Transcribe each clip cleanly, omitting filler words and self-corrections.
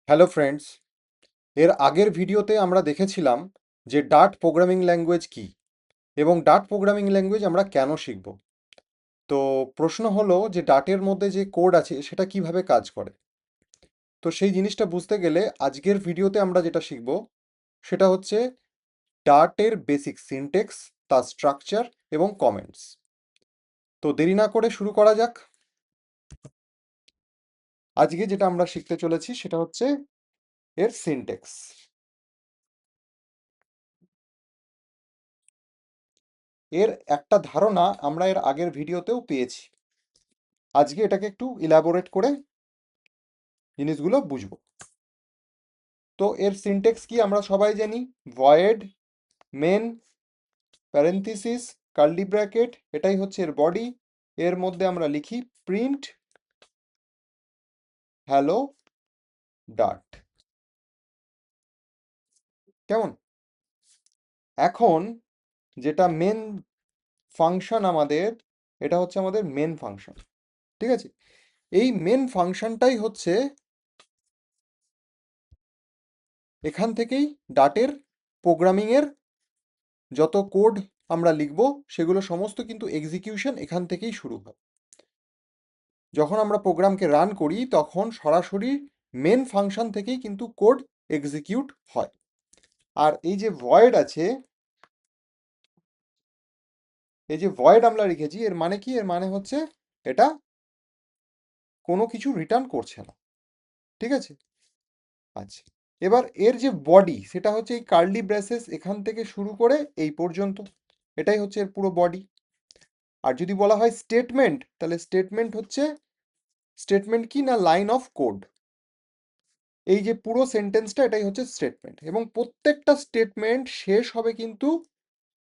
Hello friends, এর আগের ভিডিওতে আমরা দেখেছিলাম যে ডার্ট প্রোগ্রামিং ল্যাঙ্গুয়েজ কি এবং ডার্ট প্রোগ্রামিং ল্যাঙ্গুয়েজ আমরা কেন শিখব। তো প্রশ্ন হলো যে ডার্টের মধ্যে যে কোড আছে সেটা কিভাবে কাজ করে। তো সেই জিনিসটা বুঝতে গেলে আজকের ভিডিওতে আমরা যেটা শিখব সেটা হচ্ছে ডার্টের বেসিক সিনটেক্স, তার স্ট্রাকচার এবং কমেন্টস। তো দেরি না করে শুরু করা যাক। আজকে যেটা আমরা শিখতে চলেছি সেটা হচ্ছে এর সিনটেক্স। এর একটা ধারণা আমরা এর আগের ভিডিওতেও পেয়েছি। আজকে এটাকে একটু ইলাবোরেট করে জিনিসগুলো বুঝবো। তো এর সিনটেক্স কি আমরা সবাই জানি, ভয়েড, মেন, প্যারেনথিসিস, কার্লি ব্র্যাকেট, এটাই হচ্ছে এর বডি। এর মধ্যে আমরা লিখি প্রিন্ট হ্যালো ডার্ট। কেমন? এখন যেটা মেন ফাংশন আমাদের, এটা হচ্ছে আমাদের মেন ফাংশন। ঠিক আছে, এই মেন ফাংশনটাই হচ্ছে এখান থেকেই ডার্টের প্রোগ্রামিংয়ের যত কোড আমরা লিখব সেগুলো সমস্ত কিন্তু এক্সিকিউশন এখান থেকেই শুরু হয়। যখন আমরা প্রোগ্রামকে রান করি তখন সরাসরি মেন ফাংশন থেকেই কিন্তু কোড এক্সিকিউট হয়। আর এই যে ভয়েড আছে, এই যে ভয়েড আমরা লিখেছি, এর মানে কি? এর মানে হচ্ছে এটা কোনো কিছু রিটার্ন করছে না। ঠিক আছে, আচ্ছা। এবার এর যে বডি সেটা হচ্ছে এই কার্লি ব্রেসেস এখান থেকে শুরু করে এই পর্যন্ত, এটাই হচ্ছে এর পুরো বডি। আর যদি বলা হয় স্টেটমেন্ট, তাহলে স্টেটমেন্ট হচ্ছে, স্টেটমেন্ট কি না, লাইন অফ কোড। এই যে পুরো সেন্টেন্সটা এটাই হচ্ছে স্টেটমেন্ট, এবং প্রত্যেকটা স্টেটমেন্ট শেষ হবে কিন্তু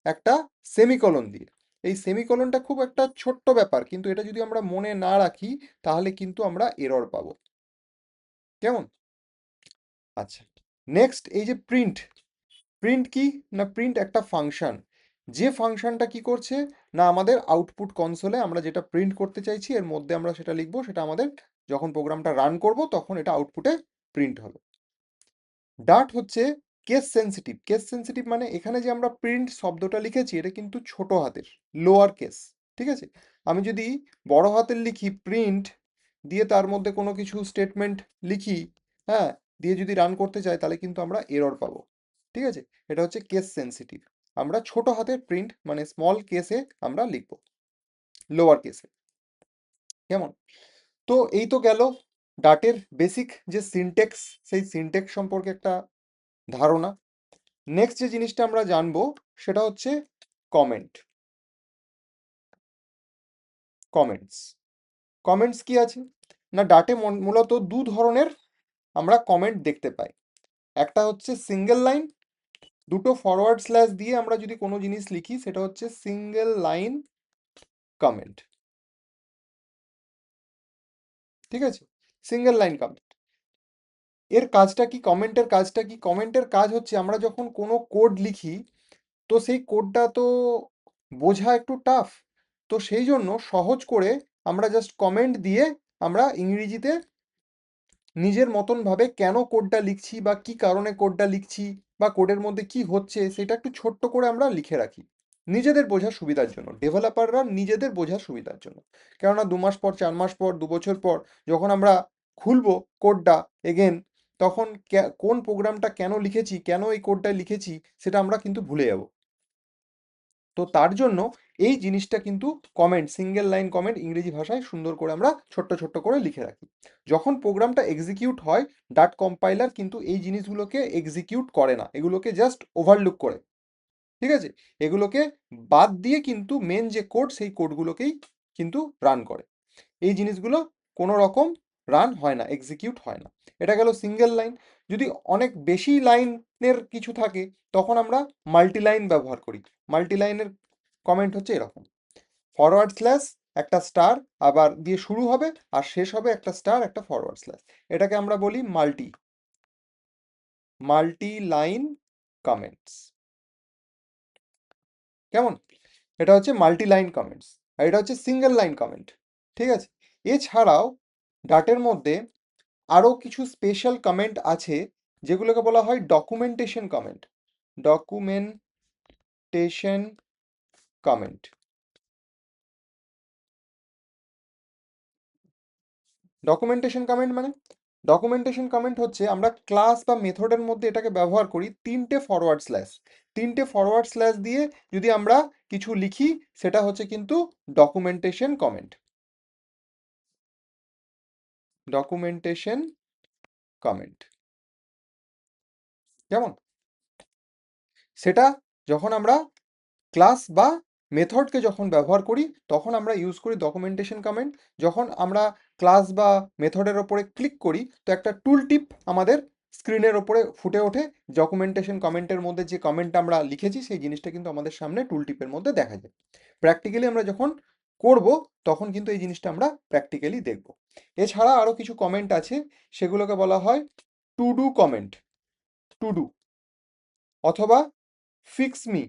একটা সেমিকোলন দিয়ে। এই সেমিকোলনটা খুব একটা ছোট্ট ব্যাপার, কিন্তু এটা যদি আমরা মনে না রাখি তাহলে কিন্তু আমরা এরর পাবো। কেমন? আচ্ছা, নেক্সট এই যে প্রিন্ট, প্রিন্ট কি না, প্রিন্ট একটা ফাংশন। যে ফাংশনটা কি করছে না, আমাদের আউটপুট কনসোলে আমরা যেটা প্রিন্ট করতে চাইছি এর মধ্যে আমরা সেটা লিখবো, সেটা আমাদের যখন প্রোগ্রামটা রান করব তখন এটা আউটপুটে প্রিন্ট হবে। ডার্ট হচ্ছে কেস সেন্সিটিভ। কেস সেন্সিটিভ মানে এখানে যে আমরা প্রিন্ট শব্দটা লিখেছি এটা কিন্তু ছোট হাতের, লোয়ার কেস। ঠিক আছে, আমি যদি বড় হাতের লিখি প্রিন্ট দিয়ে তার মধ্যে কোনো কিছু স্টেটমেন্ট লিখি, হ্যাঁ, দিয়ে যদি রান করতে চাই তাহলে কিন্তু আমরা এরর পাবো। ঠিক আছে, এটা হচ্ছে কেস সেন্সিটিভ। আমরা ছোট হাতের প্রিন্ট মানে স্মল কেসে আমরা লিখবো, লোয়ার কেসে। কেমন? তো এই তো গেল ডার্টের বেসিক যে সিনটেক্স, সেই সিনটেক্স সম্পর্কে একটা ধারণা। নেক্সট যে জিনিসটা আমরা জানবো সেটা হচ্ছে কমেন্ট, কমেন্টস। কমেন্টস কি আছে না, ডাটে মূলত দু ধরনের আমরা কমেন্ট দেখতে পাই। একটা হচ্ছে সিঙ্গেল লাইন, দুটো ফরওয়ার্ড স্ল্যাশ দিয়ে আমরা যদি কোনো জিনিস লিখি সেটা হচ্ছে সিঙ্গেল লাইন কমেন্ট। ঠিক আছে, সিঙ্গেল লাইন কমেন্ট। এর কাজটা কি, কমেন্টের কাজটা কি? কমেন্টের কাজ হচ্ছে আমরা যখন কোনো কোড লিখি তো সেই কোডটা তো বোঝা একটু টাফ, তো সেই জন্য সহজ করে আমরা জাস্ট কমেন্ট দিয়ে আমরা ইংরেজিতে নিজের মতন ভাবে কেন কোডটা লিখছি বা কি কারণে কোডটা লিখছি বা কোডের মধ্যে কি হচ্ছে সেটা একটু ছোট্ট করে আমরা লিখে রাখি নিজেদের বোঝার সুবিধার জন্য, ডেভেলপাররা নিজেদের বোঝার সুবিধার জন্য। কেননা 2 মাস পর, 4 মাস পর, 2 বছর পর যখন আমরা খুলবো কোডটা এগেন, তখন কোন প্রোগ্রামটা কেন লিখেছি, কেন এই কোডটা লিখেছি সেটা আমরা কিন্তু ভুলে যাব। তো তার জন্য এই জিনিসটা কিন্তু কমেন্ট, সিঙ্গেল লাইন কমেন্ট ইংরেজি ভাষায় সুন্দর করে আমরা ছোট্ট ছোট্ট করে লিখে রাখি। যখন প্রোগ্রামটা এক্সিকিউট হয় ডাট কম্পাইলার কিন্তু এই জিনিসগুলোকে এক্সিকিউট করে না, এগুলোকে জাস্ট ওভারলুক করে। ঠিক আছে, এগুলোকে বাদ দিয়ে কিন্তু মেন যে কোড সেই কোডগুলোকেই কিন্তু রান করে। এই জিনিসগুলো কোনো রকম রান হয় না, এক্সিকিউট হয় না। এটা গেল সিঙ্গেল লাইন। যদি অনেক বেশি লাইনের কিছু থাকে তখন আমরা মাল্টি লাইন ব্যবহার করি। মাল্টি লাইনের কমেন্ট হচ্ছে এরকম, ফরওয়ার্ড স্ল্যাশ একটা স্টার আবার দিয়ে শুরু হবে আর শেষ হবে একটা স্টার একটা ফরওয়ার্ড স্ল্যাশ। এটাকে আমরা বলি মাল্টি, মাল্টি লাইন কমেন্টস। কেমন? এটা হচ্ছে মাল্টি লাইন কমেন্টস, আর এটা হচ্ছে সিঙ্গেল লাইন কমেন্ট। ঠিক আছে, এছাড়াও ডাটের মধ্যে আরো কিছু স্পেশাল কমেন্ট আছে যেগুলোকে বলা হয় documentation comment. Documentation comment. Documentation comment মানে, ডকুমেন্টেশন কমেন্ট হচ্ছে আমরা ক্লাস বা মেথডের মধ্যে এটাকে ব্যবহার করি তিনটে ফরওয়ার্ড স্ল্যাশ। তিনটে ফরওয়ার্ড স্ল্যাশ দিয়ে যদি আমরা কিছু লিখি সেটা হচ্ছে কিন্তু ডকুমেন্টেশন কমেন্ট। ডকুমেন্টেশন কমেন্ট কেমন? সেটা যখন আমরা ক্লাস বা মেথডকে যখন ব্যবহার করি তখন আমরা ইউজ করি ডকুমেন্টেশন কমেন্ট। যখন আমরা ক্লাস বা মেথডের ওপরে ক্লিক করি তো একটা টুল টিপ আমাদের স্ক্রিনের ওপরে ফুটে ওঠে। ডকুমেন্টেশন কমেন্টের মধ্যে যে কমেন্টটা আমরা লিখেছি সেই জিনিসটা কিন্তু আমাদের সামনে টুল টিপের মধ্যে দেখা যায়। প্র্যাকটিক্যালি আমরা যখন করব তখন কিন্তু এই জিনিসটা আমরা প্র্যাকটিক্যালি দেখব। এছাড়া আরও কিছু কমেন্ট আছে, সেগুলোকে বলা হয় two do comment. To do অথবা ফিক্স মি।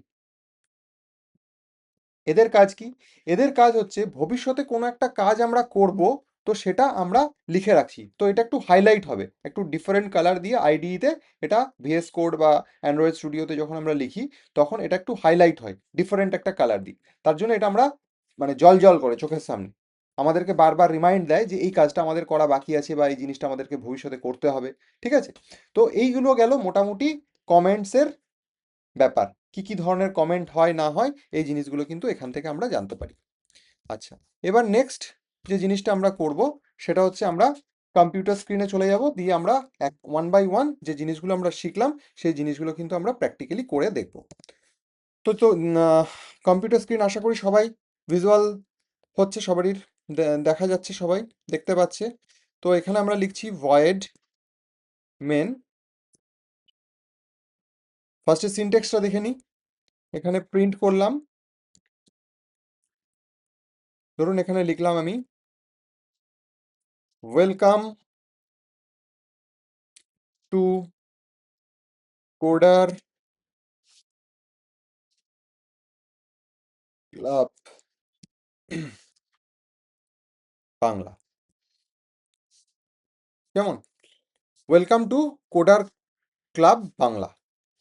এদের কাজ কি? এদের কাজ হচ্ছে ভবিষ্যতে কোনো একটা কাজ আমরা করব তো সেটা আমরা লিখে রাখছি, তো এটা একটু হাইলাইট হবে একটু ডিফারেন্ট কালার দিয়ে আইডিইতে। এটা ভিএস কোড বা অ্যান্ড্রয়েড স্টুডিওতে যখন আমরা লিখি তখন এটা একটু হাইলাইট হয় ডিফারেন্ট একটা কালার দিয়ে। তার জন্য এটা আমরা মানে জল জল করে চোখের সামনে আমাদেরকে বারবার রিমাইন্ড দেয় যে এই কাজটা আমাদের করা বাকি আছে বা এই জিনিসটা আমাদেরকে ভবিষ্যতে করতে হবে। ঠিক আছে? তো এইগুলো গেল মোটামুটি কমেন্টসের ব্যাপার। কি কি ধরনের কমেন্ট হয় না হয় এই জিনিসগুলো কিন্তু এখান থেকে আমরা জানতে পারি। আচ্ছা, এবার নেক্সট যে জিনিসটা আমরা করব সেটা হচ্ছে আমরা কম্পিউটার স্ক্রিনে চলে যাব, দিয়ে আমরা এক ওয়ান বাই ওয়ান যে জিনিসগুলো আমরা শিখলাম সেই জিনিসগুলো কিন্তু আমরা প্র্যাকটিক্যালি করে দেখব। তো তো কম্পিউটার স্ক্রিন আশা করি সবাই ভিজুয়াল হচ্ছে, সবারই দেখা যাচ্ছে, সবাই দেখতে পাচ্ছে। তো এখানে আমরা লিখছি ভয়েড মেন। ফার্স্টে সিনটেক্সটা দেখে নিই। এখানে প্রিন্ট করলাম, ধরুন এখানে লিখলাম আমি welcome to coder club Bangla. কেমন? Welcome to coder club Bangla,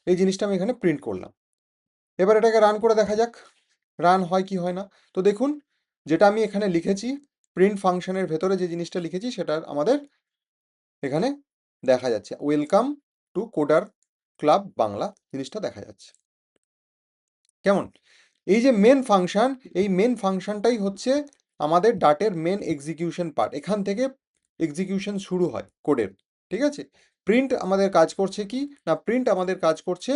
এই জিনিসটা আমি এখানে প্রিন্ট করলাম। এবার এটাকে রান করে দেখা যাক রান হয় কি হয় না। তো দেখুন যেটা আমি এখানে লিখেছি প্রিন্ট ফাংশনের ভেতরে যে জিনিসটা লিখেছি সেটা আমাদের এখানে দেখা যাচ্ছে, welcome to coder club Bangla জিনিসটা দেখা যাচ্ছে। কেমন? এই যে মেন ফাংশন, এই মেন ফাংশনটাই হচ্ছে আমাদের ডাটের মেন এক্সিকিউশন পার্ট। এখান থেকে এক্সিকিউশন শুরু হয় কোডের। ঠিক আছে? প্রিন্ট আমাদের কাজ করছে কি না, প্রিন্ট আমাদের কাজ করছে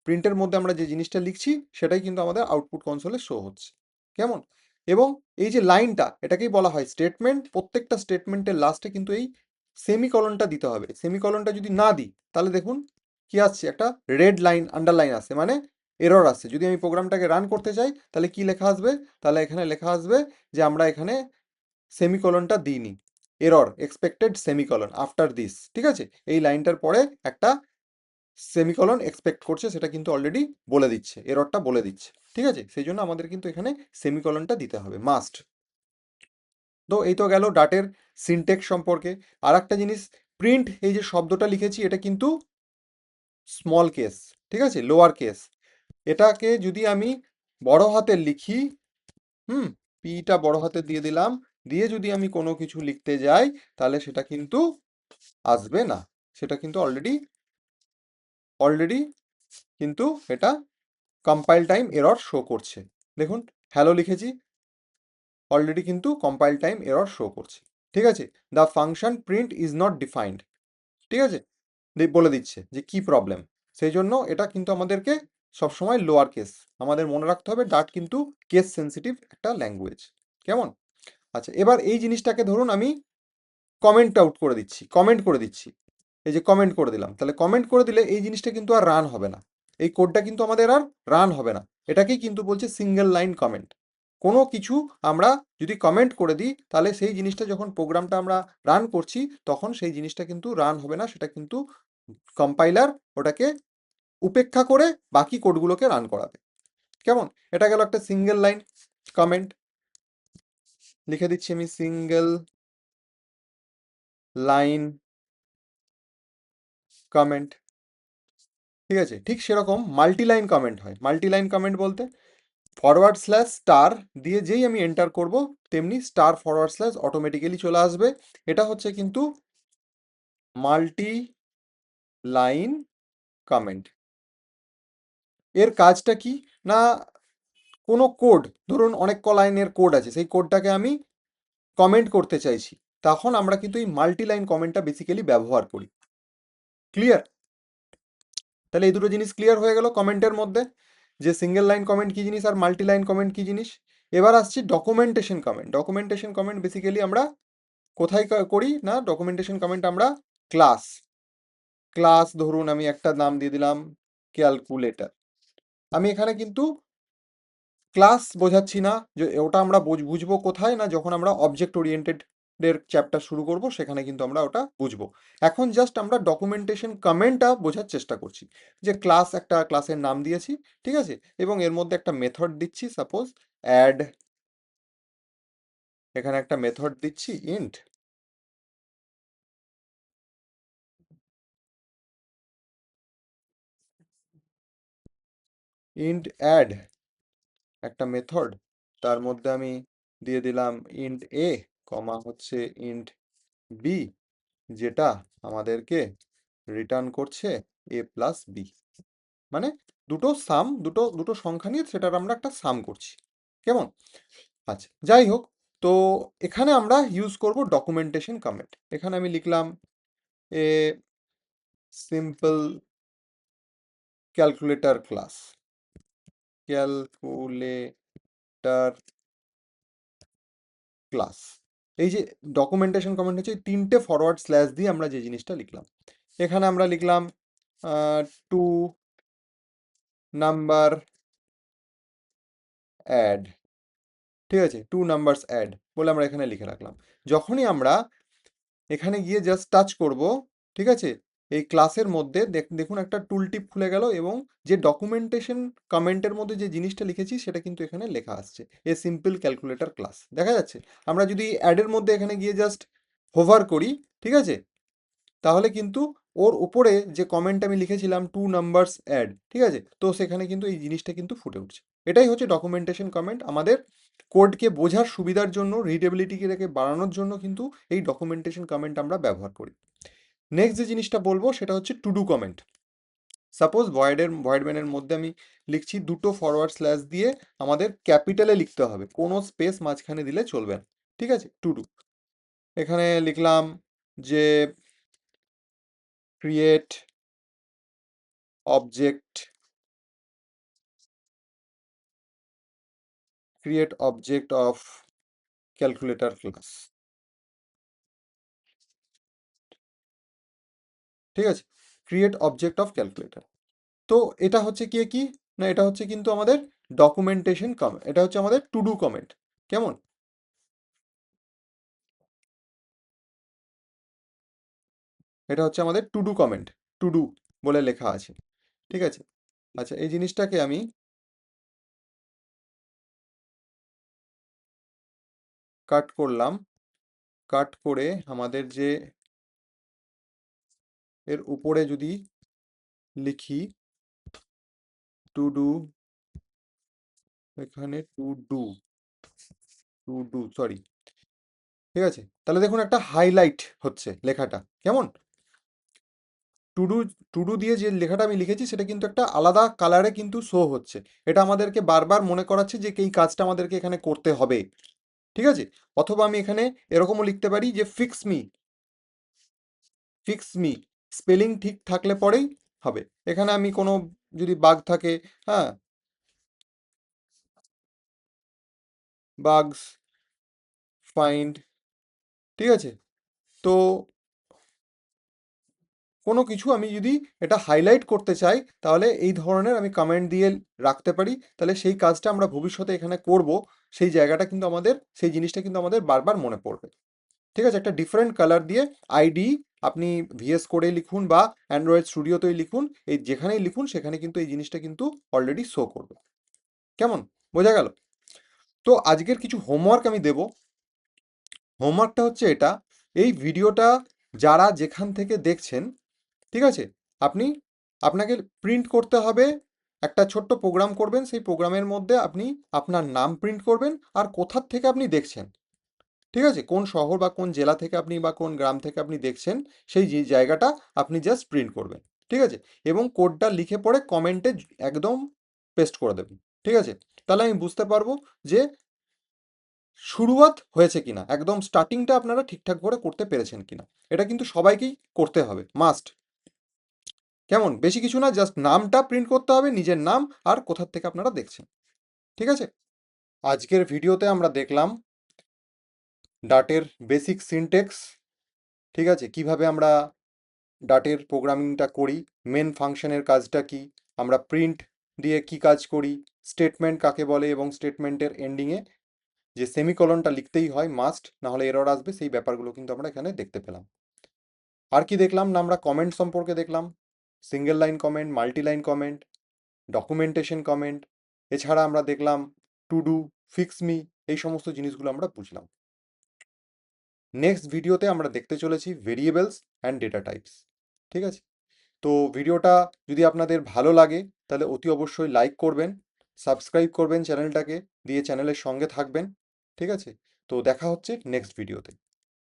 প্রিন্টের মধ্যে আমরা যে জিনিসটা লিখছি সেটাই কিন্তু আমাদের আউটপুট কনসোলে শো হচ্ছে। কেমন? এবং এই যে লাইনটা এটাকেই বলা হয় স্টেটমেন্ট। প্রত্যেকটা স্টেটমেন্টের লাস্টে কিন্তু এই সেমিকলনটা দিতে হবে। সেমিকলনটা যদি না দিই তাহলে দেখুন কি আসছে, একটা রেড লাইন আন্ডারলাইন আসছে, মানে এরর আসছে। যদি আমি প্রোগ্রামটাকে রান করতে চাই তাহলে কি লেখা আসবে, তাহলে এখানে লেখা আসবে যে আমরা এখানে সেমিকলনটা দিইনি, error expected semicolon after this. ঠিক আছে? এই লাইনটার পরে একটা সেমিকলন এক্সপেক্ট করছে সেটা কিন্তু অলরেডি বলে দিচ্ছে, এররটা বলে দিচ্ছে। ঠিক আছে? সেই জন্য আমাদের কিন্তু এখানে সেমিকলনটা দিতে হবে মাস্ট। তো এই তো গেল ডাটের সিনটেক্স সম্পর্কে। আর একটা জিনিস, প্রিন্ট এই যে শব্দটা লিখেছি এটা কিন্তু স্মল কেস, ঠিক আছে, লোয়ার কেস। এটাকে যদি আমি বড় হাতের লিখি, হুম, পিটা বড় হাতে দিয়ে দিলাম, দিয়ে যদি আমি কোনো কিছু লিখতে যাই তাহলে সেটা কিন্তু আসবে না। সেটা কিন্তু অলরেডি অলরেডি কিন্তু এটা কম্পাইল টাইম এরর শো করছে। দেখুন হ্যালো লিখেছি, অলরেডি কিন্তু কম্পাইল টাইম এরর শো করছে। ঠিক আছে? The function print is not defined. ঠিক আছে? বলে দিচ্ছে যে কি প্রবলেম। সেই জন্য এটা কিন্তু আমাদেরকে সবসময় লোয়ার কেস আমাদের মনে রাখতে হবে। ডাট কিন্তু কেস সেন্সিটিভ একটা ল্যাঙ্গুয়েজ। কেমন? আচ্ছা, এবার এই জিনিসটাকে ধরুন আমি কমেন্ট আউট করে দিচ্ছি, কমেন্ট করে দিচ্ছি। এই যে কমেন্ট করে দিলাম, তাহলে কমেন্ট করে দিলে এই জিনিসটা কিন্তু আর রান হবে না, এই কোডটা কিন্তু আমাদের আর রান হবে না। এটাকেই কিন্তু বলছে সিঙ্গেল লাইন কমেন্ট। কোনো কিছু আমরা যদি কমেন্ট করে দিই তাহলে সেই জিনিসটা যখন প্রোগ্রামটা আমরা রান করছি তখন সেই জিনিসটা কিন্তু রান হবে না, সেটা কিন্তু কম্পাইলার ওটাকে উপেক্ষা করে বাকি কোডগুলোকে রান করাবে। কেমন? এটা গেল একটা সিঙ্গেল লাইন কমেন্ট। লিখে দিচ্ছি আমি সিঙ্গেল লাইন কমেন্ট। ঠিক আছে, ঠিক সেরকম মাল্টিলাইন কমেন্ট হয়। মাল্টিলাইন কমেন্ট বলতে ফরওয়ার্ড স্ল্যাশ স্টার দিয়ে যেই আমি এন্টার করব, তেমনি স্টার ফরওয়ার্ড স্ল্যাশ অটোমেটিক্যালি চলে আসবে। এটা হচ্ছে কিন্তু মাল্টি লাইন কমেন্ট। এর কাজটা কি না, কোনো কোড, ধরুন অনেক ক লাইনের কোড আছে, সেই কোডটাকে আমি কমেন্ট করতে চাইছি, তখন আমরা কিন্তু এই মাল্টি লাইন কমেন্টটা বেসিক্যালি ব্যবহার করি। ক্লিয়ার? তাহলে এই দুটো জিনিস ক্লিয়ার হয়ে গেল কমেন্টের মধ্যে, যে সিঙ্গেল লাইন কমেন্ট কি জিনিস আর মাল্টি লাইন কমেন্ট কি জিনিস। এবার আসছি documentation comment. Documentation comment basically আমরা কোথায় করি না, ডকুমেন্টেশন কমেন্ট আমরা ক্লাস, ধরুন আমি একটা নাম দিয়ে দিলাম ক্যালকুলেটর। আমি এখানে কিন্তু ক্লাস বোঝাচ্ছি না, যে ওটা আমরা বুঝবো কোথায় না, যখন আমরা অবজেক্ট ওরিয়েন্টেড এর চ্যাপ্টার শুরু করব, সেখানে কিন্তু আমরা ওটা বুঝবো। এখন জাস্ট আমরা ডকুমেন্টেশন কমেন্টটা বোঝার চেষ্টা করছি, যে ক্লাস, একটা ক্লাসের নাম দিয়েছি, ঠিক আছে, এবং এর মধ্যে একটা মেথড দিচ্ছি, সাপোজ অ্যাড, এখানে একটা মেথড দিচ্ছি ইন্ট, অ্যাড একটা মেথড, তার মধ্যে আমি দিয়ে দিলাম ইন্ট এ, কমা হচ্ছে ইন্ট বি, যেটা আমাদেরকে রিটার্ন করছে এ প্লাস বি। মানে দুটো সাম, দুটো দুটো সংখ্যা নিয়ে সেটার আমরা একটা সাম করছি। কেমন? আচ্ছা, যাই হোক, তো এখানে আমরা ইউজ করব ডকুমেন্টেশন কমেন্ট। এখানে আমি লিখলাম a simple calculator class, calculator class. এই যে ডকুমেন্টেশন কমেন্ট হচ্ছে এই তিনটে ফরওয়ার্ড স্ল্যাশ দিয়ে আমরা যে জিনিসটা লিখলাম, এখানে আমরা লিখলাম টু নাম্বার অ্যাড, ঠিক আছে, টু নাম্বারস অ্যাড বলে আমরা এখানে লিখে রাখলাম। যখনই আমরা এখানে গিয়ে জাস্ট টাচ করব, ঠিক আছে, এই ক্লাসের মধ্যে দেখুন একটা টুল টিপ খুলে গেল, এবং যে ডকুমেন্টেশন কমেন্টের মধ্যে যে জিনিসটা লিখেছি সেটা কিন্তু এখানে লেখা আসছে, এ সিম্পল ক্যালকুলেটর ক্লাস, দেখা যাচ্ছে। আমরা যদি অ্যাডের মধ্যে এখানে গিয়ে জাস্ট হোভার করি, ঠিক আছে, তাহলে কিন্তু ওর উপরে যে কমেন্ট আমি লিখেছিলাম টু নাম্বারস অ্যাড, ঠিক আছে, তো সেখানে কিন্তু এই জিনিসটা কিন্তু ফুটে উঠছে। এটাই হচ্ছে ডকুমেন্টেশন কমেন্ট। আমাদের কোডকে বোঝার সুবিধার জন্য, রিডেবিলিটিকে বাড়ানোর জন্য কিন্তু এই ডকুমেন্টেশন কমেন্ট আমরা ব্যবহার করি। নেক্সট যে জিনিসটা বলবো সেটা হচ্ছে to do comment. Suppose void মেনের মধ্যে আমি লিখছি দুটো ফরওয়ার্ড স্ল্যাশ দিয়ে, আমাদের ক্যাপিটালে লিখতে হবে, কোনো স্পেস মাঝখানে দিলে চলবে না, ঠিক আছে, টু ডু। এখানে লিখলাম যে create object, of calculator class, ঠিক আছে, ক্রিয়েট অবজেক্ট অফ ক্যালকুলেটর। তো এটা হচ্ছে কি না, এটা হচ্ছে কিন্তু আমাদের ডকুমেন্টেশন কমেন্ট, এটা হচ্ছে আমাদের টু ডু কমেন্ট। কেমন? এটা হচ্ছে আমাদের two do comment, to do বলে লেখা আছে, ঠিক আছে। আচ্ছা, এই জিনিসটাকে আমি কাট করলাম, কাট করে আমাদের যে এর উপরে যদি লিখি টু ডু, এখানে সরি, ঠিক আছে, তাহলে দেখুন একটা হাইলাইট হচ্ছে লেখাটা। কেমন? টু ডু, দিয়ে যে লেখাটা আমি লিখেছি সেটা কিন্তু একটা আলাদা কালারে কিন্তু শো হচ্ছে। এটা আমাদেরকে বারবার মনে করাচ্ছে যে এই কাজটা আমাদেরকে এখানে করতে হবে, ঠিক আছে। অথবা আমি এখানে এরকমও লিখতে পারি যে ফিক্স মি, স্পেলিং ঠিক থাকলে পরেই হবে। এখানে আমি কোনো যদি বাগ থাকে, হ্যাঁ, বাগস ফাইন্ড, ঠিক আছে, তো কোনো কিছু আমি যদি এটা হাইলাইট করতে চাই, তাহলে এই ধরনের আমি কমেন্ট দিয়ে রাখতে পারি, তাহলে সেই কাজটা আমরা ভবিষ্যতে এখানে করব, সেই জায়গাটা কিন্তু আমাদের, সেই জিনিসটা কিন্তু আমাদের বারবার মনে পড়বে। ঠিক আছে, একটা ডিফারেন্ট কালার দিয়ে আইডি, আপনি ভিএস কোডে লিখুন বা অ্যান্ড্রয়েড স্টুডিওতেই লিখুন, এই যেখানেই লিখুন সেখানে কিন্তু এই জিনিসটা কিন্তু অলরেডি শো করবে। কেমন? বোঝা গেল? তো আজকের কিছু হোমওয়ার্ক আমি দেব। হোমওয়ার্কটা হচ্ছে এটা, এই ভিডিওটা যারা যেখান থেকে দেখছেন, ঠিক আছে, আপনি আপনাকে প্রিন্ট করতে হবে, একটা ছোট্ট প্রোগ্রাম করবেন, সেই প্রোগ্রামের মধ্যে আপনি আপনার নাম প্রিন্ট করবেন আর কোথার থেকে আপনি দেখছেন, ঠিক আছে, কোন শহর বা কোন জেলা থেকে আপনি বা কোন গ্রাম থেকে আপনি দেখছেন, সেই যে জায়গাটা আপনি জাস্ট প্রিন্ট করবেন, ঠিক আছে, এবং কোডটা লিখে পড়ে কমেন্টে একদম পেস্ট করে দেবেন, ঠিক আছে। তাহলে আমি বুঝতে পারবো যে শুরুয়াত হয়েছে কিনা, একদম স্টার্টিংটা আপনারা ঠিকঠাক করে করতে পেরেছেন কিনা। এটা কিন্তু সবাইকেই করতে হবে, মাস্ট। কেমন, বেশি কিছু না, জাস্ট নামটা প্রিন্ট করতে হবে, নিজের নাম আর কোথার থেকে আপনারা দেখছেন, ঠিক আছে। আজকের ভিডিওতে আমরা দেখলাম ডাটের বেসিক সিনটেক্স, ঠিক আছে, কিভাবে আমরা ডাটের প্রোগ্রামিংটা করি, মেন ফাংশনের কাজটা কি, আমরা প্রিন্ট দিয়ে কি কাজ করি, স্টেটমেন্ট কাকে বলে, এবং স্টেটমেন্টের এন্ডিংয়ে যে সেমিকলনটা লিখতেই হয় মাস্ট, না হলে এরর আসবে, সেই ব্যাপারগুলো কিন্তু আমরা এখানে দেখতে পেলাম। আর কি দেখলাম না, আমরা কমেন্ট সম্পর্কে দেখলাম, single line comment, multi line comment, documentation comment, এছাড়া আমরা দেখলাম টু ডু, ফিক্স মি, এই সমস্ত জিনিসগুলো আমরা বুঝলাম। নেক্সট ভিডিওতে আমরা দেখতে চলেছি ভেরিয়েবলস অ্যান্ড ডেটা টাইপস, ঠিক আছে। তো ভিডিওটা যদি আপনাদের ভালো লাগে তাহলে অতি অবশ্যই লাইক করবেন, সাবস্ক্রাইব করবেন চ্যানেলটাকে, দিয়ে চ্যানেলের সঙ্গে থাকবেন, ঠিক আছে। তো দেখা হচ্ছে নেক্সট ভিডিওতে।